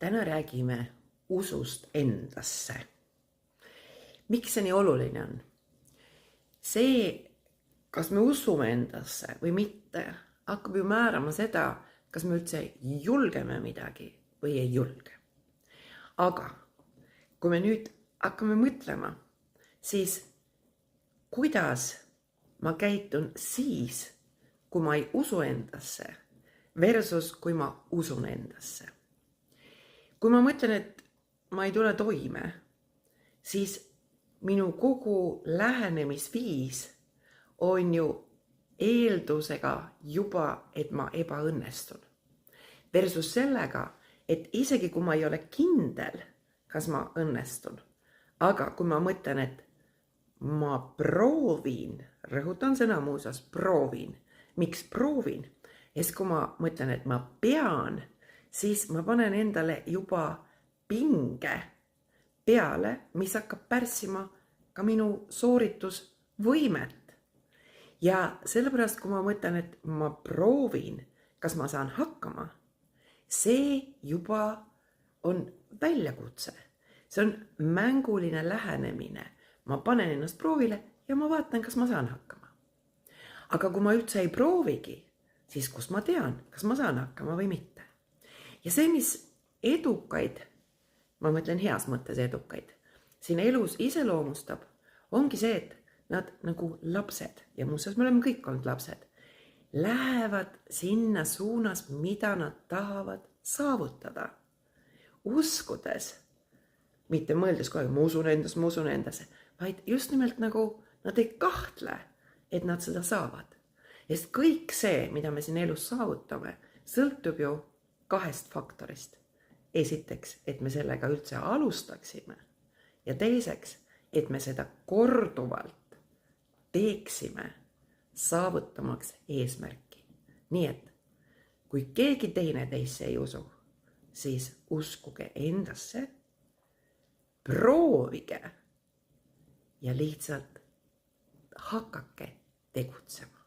Täna räägime usust endasse. Miks see nii oluline on? See, kas me usume endasse või mitte, hakkab ju määrama seda, kas me üldse julgeme midagi või ei julge. Aga kui me nüüd hakkame mõtlema, siis kuidas ma käitun siis, kui ma ei usu endasse versus kui ma usun endasse. Kui ma mõtlen, et ma ei tule toime, siis minu kogu lähenemisviis on ju eeldusega juba, et ma ebaõnnestun. Versus sellega, et isegi kui ma ei ole kindel, kas ma õnnestun, aga kui ma mõtlen, et ma proovin, rõhutan sõna muuseas, proovin. Miks proovin? Sest kui ma mõtlen, et ma pean, siis ma panen endale juba pinge peale, mis hakkab pärssima ka minu sooritusvõimet. Ja sellepärast, kui ma mõtlen, et ma proovin, kas ma saan hakkama, see juba on väljakutse. See on mänguline lähenemine. Ma panen ennast proovile ja ma vaatan, kas ma saan hakkama. Aga kui ma üldse ei proovigi, siis kus ma tean, kas ma saan hakkama või mitte. Ja see, mis edukaid, ma mõtlen heas mõttes edukaid, siin elus iseloomustab, ongi see, et nad nagu lapsed, ja muuseas me oleme kõik olnud lapsed, lähevad sinna suunas, mida nad tahavad saavutada. Uskudes, mitte mõeldes kohe, ma usun endasse, vaid just nimelt nagu nad ei kahtle, et nad seda saavad. Sest kõik see, mida me siin elus saavutame, sõltub ju 2 faktorist. Esiteks, et me sellega üldse alustaksime ja teiseks, et me seda korduvalt teeksime, saavutamaks eesmärki. Nii et, kui keegi teine teisse ei usu, siis uskuge endasse, proovige ja lihtsalt hakake tegutsema.